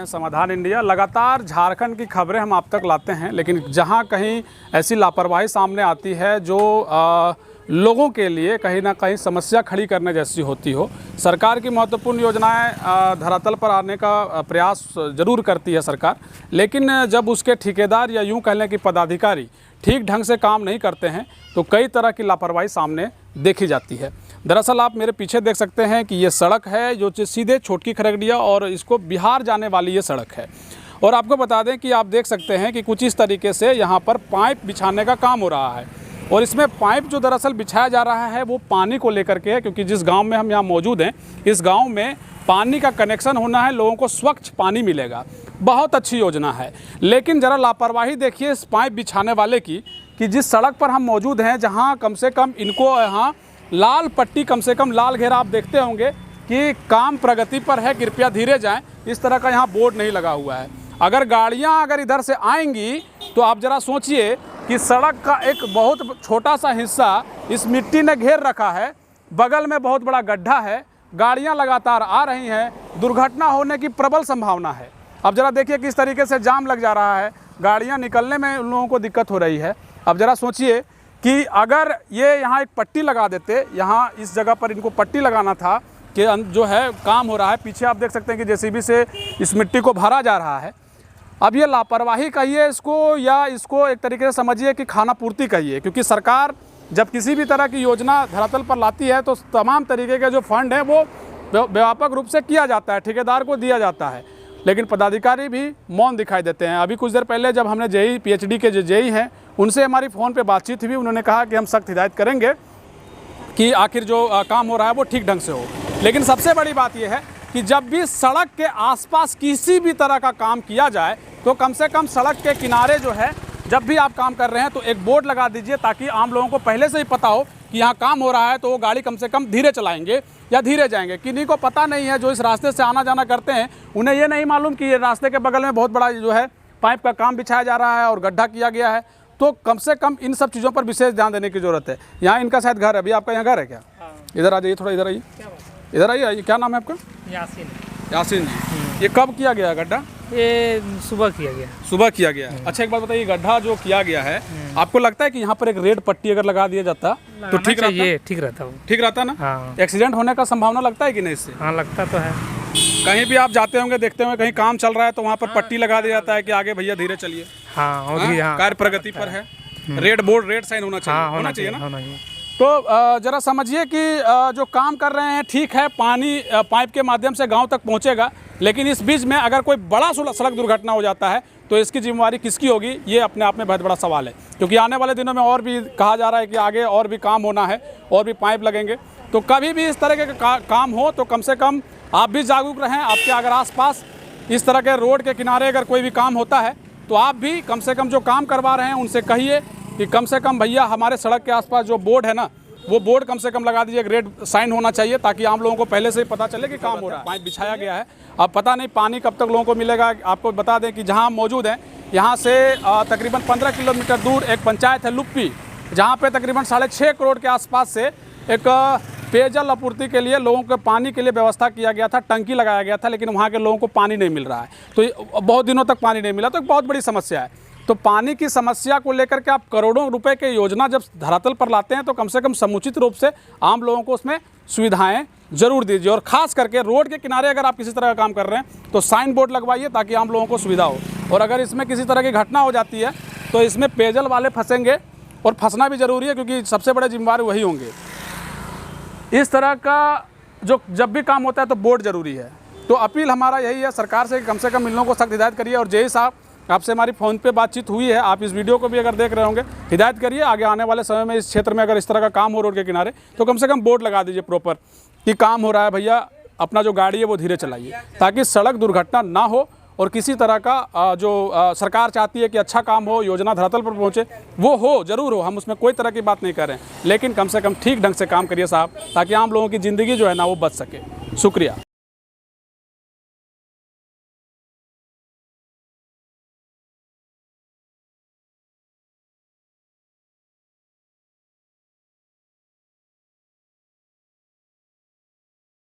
हैं समाधान इंडिया। लगातार झारखंड की खबरें हम आप तक लाते हैं, लेकिन जहां कहीं ऐसी लापरवाही सामने आती है जो लोगों के लिए कहीं ना कहीं समस्या खड़ी करने जैसी होती हो, सरकार की महत्वपूर्ण योजनाएं धरातल पर आने का प्रयास जरूर करती है सरकार, लेकिन जब उसके ठेकेदार या यूं कह लें कि पदाधिकारी ठीक ढंग से काम नहीं करते हैं तो कई तरह की लापरवाही सामने देखी जाती है। दरअसल आप मेरे पीछे देख सकते हैं कि ये सड़क है जो सीधे छोटकी खरगडिया और इसको बिहार जाने वाली ये सड़क है। और आपको बता दें कि आप देख सकते हैं कि कुछ इस तरीके से यहाँ पर पाइप बिछाने का काम हो रहा है, और इसमें पाइप जो दरअसल बिछाया जा रहा है वो पानी को लेकर के है, क्योंकि जिस गांव में हम यहाँ मौजूद हैं इस गांव में पानी का कनेक्शन होना है, लोगों को स्वच्छ पानी मिलेगा। बहुत अच्छी योजना है, लेकिन ज़रा लापरवाही देखिए इस पाइप बिछाने वाले की, कि जिस सड़क पर हम मौजूद हैं जहाँ कम से कम इनको यहाँ लाल पट्टी, कम से कम लाल घेरा आप देखते होंगे कि काम प्रगति पर है, कृपया धीरे जाएं, इस तरह का यहाँ बोर्ड नहीं लगा हुआ है। अगर गाड़ियाँ अगर इधर से आएंगी तो आप ज़रा सोचिए कि सड़क का एक बहुत छोटा सा हिस्सा इस मिट्टी ने घेर रखा है, बगल में बहुत बड़ा गड्ढा है, गाड़ियाँ लगातार आ रही हैं, दुर्घटना होने की प्रबल संभावना है। अब ज़रा देखिए किस तरीके से जाम लग जा रहा है, गाड़ियाँ निकलने में उन लोगों को दिक्कत हो रही है। अब ज़रा सोचिए कि अगर ये यहाँ एक पट्टी लगा देते, यहाँ इस जगह पर इनको पट्टी लगाना था कि जो है काम हो रहा है, पीछे आप देख सकते हैं कि जेसीबी से इस मिट्टी को भरा जा रहा है। अब ये लापरवाही कहिए इसको, या इसको एक तरीके से समझिए कि खाना पूर्ति कहिए, क्योंकि सरकार जब किसी भी तरह की योजना धरातल पर लाती है तो तमाम तरीके के जो फंड हैं वो व्यापक रूप से किया जाता है, ठेकेदार को दिया जाता है, लेकिन पदाधिकारी भी मौन दिखाई देते हैं। अभी कुछ देर पहले जब हमने जेई पीएचडी के जो जेई हैं उनसे हमारी फ़ोन पे बातचीत हुई, उन्होंने कहा कि हम सख्त हिदायत करेंगे कि आखिर जो काम हो रहा है वो ठीक ढंग से हो। लेकिन सबसे बड़ी बात यह है कि जब भी सड़क के आसपास किसी भी तरह का काम किया जाए तो कम से कम सड़क के किनारे जो है, जब भी आप काम कर रहे हैं तो एक बोर्ड लगा दीजिए, ताकि आम लोगों को पहले से ही पता हो कि यहाँ काम हो रहा है, तो वो गाड़ी कम से कम धीरे चलाएंगे या धीरे जाएंगे। किन्हीं को पता नहीं है, जो इस रास्ते से आना जाना करते हैं उन्हें ये नहीं मालूम कि ये रास्ते के बगल में बहुत बड़ा जो है पाइप का काम बिछाया जा रहा है और गड्ढा किया गया है। तो कम से कम इन सब चीज़ों पर विशेष ध्यान देने की ज़रूरत है। यहाँ इनका शायद घर है, अभी आपका यहाँ घर है क्या? इधर आ जाइए, थोड़ा इधर आइए, इधर आइए। क्या नाम है आपका? यासीन जी। ये कब किया गया गड्ढा? ये सुबह किया गया। सुबह किया गया। अच्छा एक बात बताइए, गड्ढा जो किया गया है आपको लगता है कि यहाँ पर एक रेड पट्टी अगर लगा दिया जाता तो ठीक रहता? ठीक रहता, ठीक रहता ना? हाँ। एक्सीडेंट होने का संभावना लगता है कि नहीं इससे? हाँ लगता तो है। कहीं भी आप जाते होंगे, देखते होंगे कहीं काम चल रहा है तो वहाँ पर पट्टी लगा दिया जाता है कि आगे भैया धीरे चलिए। हाँ, कार्य प्रगति पर है, रेड बोर्ड, रेड साइन होना चाहिए, होना चाहिए ना? तो जरा समझिए कि जो काम कर रहे हैं ठीक है, पानी पाइप के माध्यम से गांव तक पहुंचेगा, लेकिन इस बीच में अगर कोई बड़ा सड़क दुर्घटना हो जाता है तो इसकी जिम्मेवारी किसकी होगी, ये अपने आप में बहुत बड़ा सवाल है। क्योंकि आने वाले दिनों में और भी कहा जा रहा है कि आगे और भी काम होना है, और भी पाइप लगेंगे, तो कभी भी इस तरह के काम हो तो कम से कम आप भी जागरूक रहें। आपके अगर आसपास इस तरह के रोड के किनारे अगर कोई भी काम होता है तो आप भी कम से कम जो काम करवा रहे हैं उनसे कहिए कि कम से कम भैया हमारे सड़क के आसपास जो बोर्ड है ना, वो बोर्ड कम से कम लगा दीजिए, रेड साइन होना चाहिए, ताकि आम लोगों को पहले से ही पता चले कि काम हो रहा है। पाइप बिछाया गया है, अब पता नहीं पानी कब तक लोगों को मिलेगा। आपको बता दें कि जहां हम मौजूद हैं यहाँ से तकरीबन 15 किलोमीटर दूर एक पंचायत है लुप्पी, जहाँ पे तकरीबन 6.5 करोड़ के आसपास से एक पेयजल आपूर्ति के लिए लोगों के पानी के लिए व्यवस्था किया गया था, टंकी लगाया गया था, लेकिन वहाँ के लोगों को पानी नहीं मिल रहा है, तो बहुत दिनों तक पानी नहीं मिला, तो एक बहुत बड़ी समस्या है। तो पानी की समस्या को लेकर के आप करोड़ों रुपए के योजना जब धरातल पर लाते हैं तो कम से कम समुचित रूप से आम लोगों को उसमें सुविधाएं जरूर दीजिए, और ख़ास करके रोड के किनारे अगर आप किसी तरह का काम कर रहे हैं तो साइन बोर्ड लगवाइए ताकि आम लोगों को सुविधा हो। और अगर इसमें किसी तरह की घटना हो जाती है तो इसमें पेयजल वाले फंसेंगे, और फंसना भी ज़रूरी है क्योंकि सबसे बड़े जिम्मेवार वही होंगे। इस तरह का जो जब भी काम होता है तो बोर्ड ज़रूरी है। तो अपील हमारा यही है सरकार से कि कम से कम इन लोगों को सख्त हिदायत करिए। और जेई साहब, आपसे हमारी फ़ोन पे बातचीत हुई है, आप इस वीडियो को भी अगर देख रहे होंगे, हिदायत करिए आगे आने वाले समय में इस क्षेत्र में अगर इस तरह का काम हो रोड के किनारे तो कम से कम बोर्ड लगा दीजिए प्रॉपर कि काम हो रहा है भैया, अपना जो गाड़ी है वो धीरे चलाइए, ताकि सड़क दुर्घटना ना हो और किसी तरह का जो सरकार चाहती है कि अच्छा काम हो, योजना धरातल पर पहुँचे, वो हो, ज़रूर हो, हम उसमें कोई तरह की बात नहीं कर रहे हैं, लेकिन कम से कम ठीक ढंग से काम करिए साहब, ताकि आम लोगों की ज़िंदगी जो है ना वो बच सके। शुक्रिया।